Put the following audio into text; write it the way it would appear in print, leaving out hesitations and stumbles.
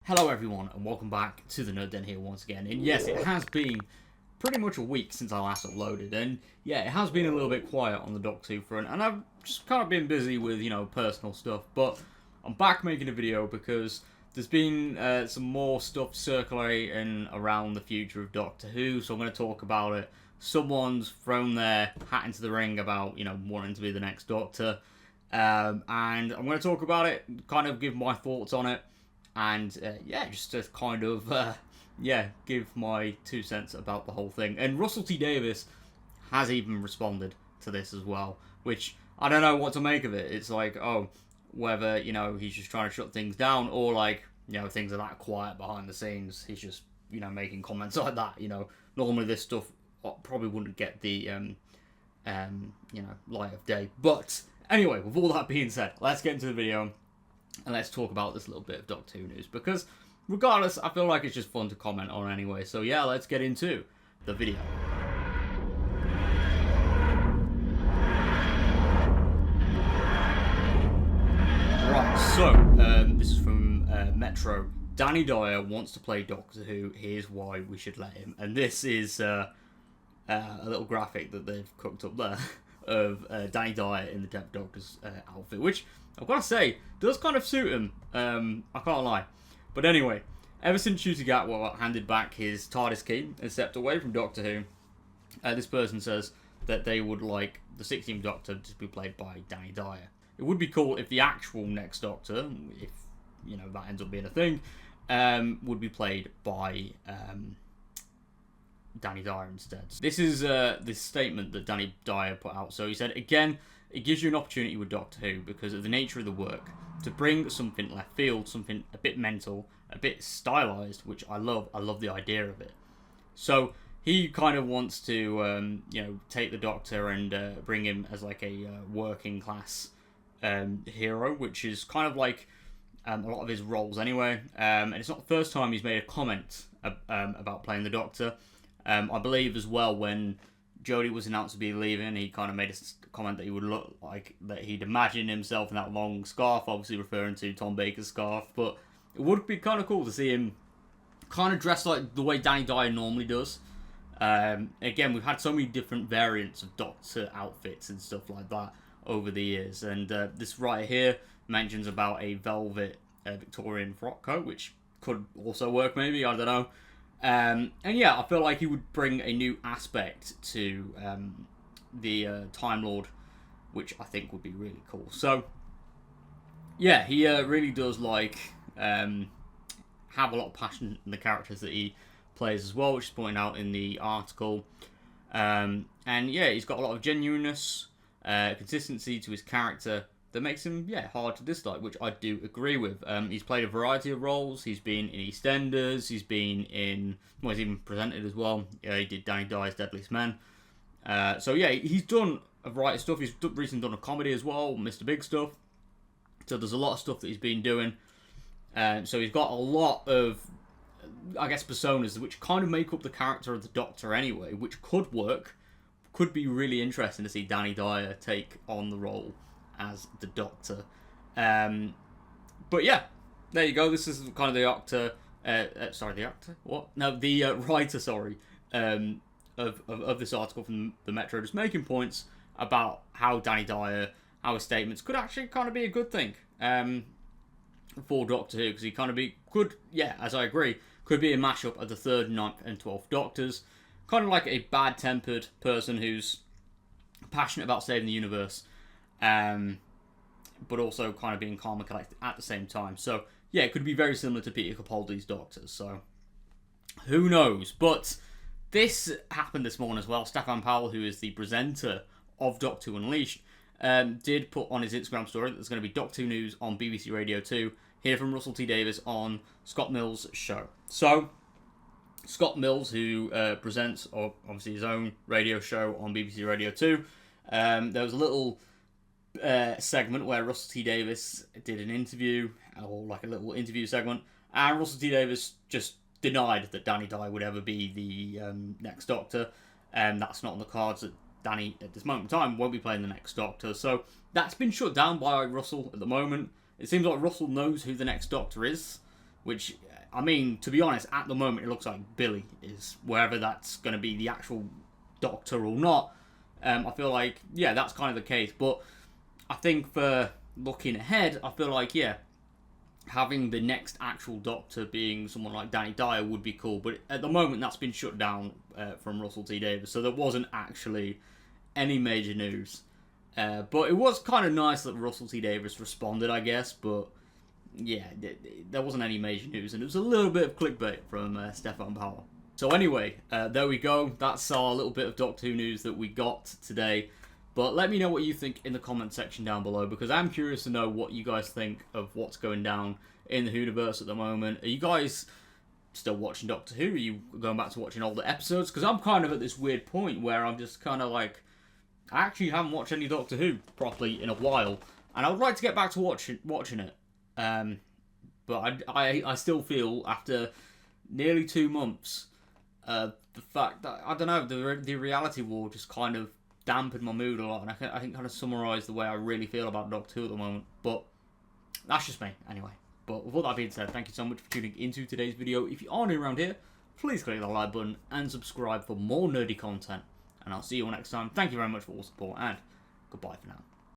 Hello everyone and welcome back to the Nerd Den here once again. And yes, it has been pretty much a week since I last uploaded, and yeah, it has been a little bit quiet on the Doctor Who front, and I've just kind of been busy with, personal stuff, but I'm back making a video because there's been some more stuff circulating around the future of Doctor Who, so I'm going to talk about it. Someone's thrown their hat into the ring about, wanting to be the next Doctor, and I'm going to talk about it, kind of give my thoughts on it, and just to kind of give my 2 cents about the whole thing. And Russell T Davies has even responded to this as well, which I don't know what to make of it. It's like, whether he's just trying to shut things down, or like things are that quiet behind the scenes, he's just making comments like that. Normally this stuff probably wouldn't get the light of day. But anyway, with all that being said, let's get into the video. And let's talk about this little bit of Doctor Who news, because regardless, I feel like it's just fun to comment on anyway. So yeah, let's get into the video. Right, so this is from Metro. Danny Dyer wants to play Doctor Who. Here's why we should let him. And this is a little graphic that they've cooked up there of Danny Dyer in the 10th Doctor's outfit, which I've got to say does kind of suit him. I can't lie. But anyway, ever since Ncuti Gatwa handed back his TARDIS key and stepped away from Doctor Who, this person says that they would like the 16th Doctor to be played by Danny Dyer. It would be cool if the actual next Doctor, if that ends up being a thing, would be played by Danny Dyer instead. This is this statement that Danny Dyer put out. So he said, again, it gives you an opportunity with Doctor Who because of the nature of the work to bring something left field, something a bit mental, a bit stylized, which I love. I love the idea of it. So he kind of wants to take the Doctor and bring him as like a working class hero, which is kind of like a lot of his roles anyway. And it's not the first time he's made a comment about playing the Doctor. I believe as well when Jodie was announced to be leaving, he kind of made a comment that he would look like that he'd imagine himself in that long scarf, obviously referring to Tom Baker's scarf. But it would be kind of cool to see him kind of dressed like the way Danny Dyer normally does. Again, we've had so many different variants of Doctor outfits and stuff like that over the years, and this right here mentions about a velvet Victorian frock coat, which could also work maybe, I don't know. And yeah, I feel like he would bring a new aspect to the Time Lord, which I think would be really cool. So yeah, he really does like have a lot of passion in the characters that he plays as well, which is pointed out in the article. And yeah, he's got a lot of genuineness, consistency to his character that makes him hard to dislike, which I do agree with. He's played a variety of roles. He's been in EastEnders. He's been in, well, he's even presented as well. He did Danny Dyer's Deadliest Men. So yeah, he's done a variety of stuff. He's recently done a comedy as well, Mr. Big Stuff. So there's a lot of stuff that he's been doing. So he's got a lot of, I guess, personas which kind of make up the character of the Doctor anyway, which could work. Could be really interesting to see Danny Dyer take on the role as the Doctor. But yeah, there you go. This is kind of the actor. The actor? What? No, the writer. Sorry, of this article from the Metro, just making points about how Danny Dyer, how his statements could actually kind of be a good thing for Doctor Who, because he kind of could, as I agree, could be a mashup of the 3rd, 9th, and 12th Doctors. Kind of like a bad-tempered person who's passionate about saving the universe, but also kind of being calm and collected at the same time. So yeah, it could be very similar to Peter Capaldi's Doctors. So who knows? But this happened this morning as well. Stefan Powell, who is the presenter of Doctor Who Unleashed, did put on his Instagram story that there's going to be Doctor Who news on BBC Radio 2. Hear from Russell T Davies on Scott Mills' show. So Scott Mills, who presents obviously his own radio show on BBC Radio 2, there was a little segment where Russell T Davies did an interview, or like a little interview segment, and Russell T Davies just denied that Danny Dyer would ever be the next Doctor, and that's not on the cards. That Danny, at this moment in time, won't be playing the next Doctor, so that's been shut down by Russell at the moment. It seems like Russell knows who the next Doctor is, which, I mean, to be honest, at the moment it looks like Billy is, wherever that's going to be the actual Doctor or not. I feel like, yeah, that's kind of the case. But I think for looking ahead, I feel like, yeah, having the next actual Doctor being someone like Danny Dyer would be cool. But at the moment, that's been shut down from Russell T Davies, so there wasn't actually any major news. But it was kind of nice that Russell T Davies responded, I guess. But yeah, there wasn't any major news, and it was a little bit of clickbait from Stefan Power. So anyway, there we go. That's our little bit of Doctor Who news that we got today. But let me know what you think in the comment section down below, because I'm curious to know what you guys think of what's going down in the Whoniverse at the moment. Are you guys still watching Doctor Who? Are you going back to watching older episodes? Because I'm kind of at this weird point where I'm just kind of like, I actually haven't watched any Doctor Who properly in a while, and I would like to get back to watching it. But I still feel, after nearly 2 months, the fact that, I don't know, the reality war just kind of dampened my mood a lot, and I think kind of summarise the way I really feel about Doctor Who at the moment. But that's just me, anyway. But with all that being said, thank you so much for tuning into today's video. If you are new around here, please click the like button and subscribe for more nerdy content. And I'll see you all next time. Thank you very much for all support, and goodbye for now.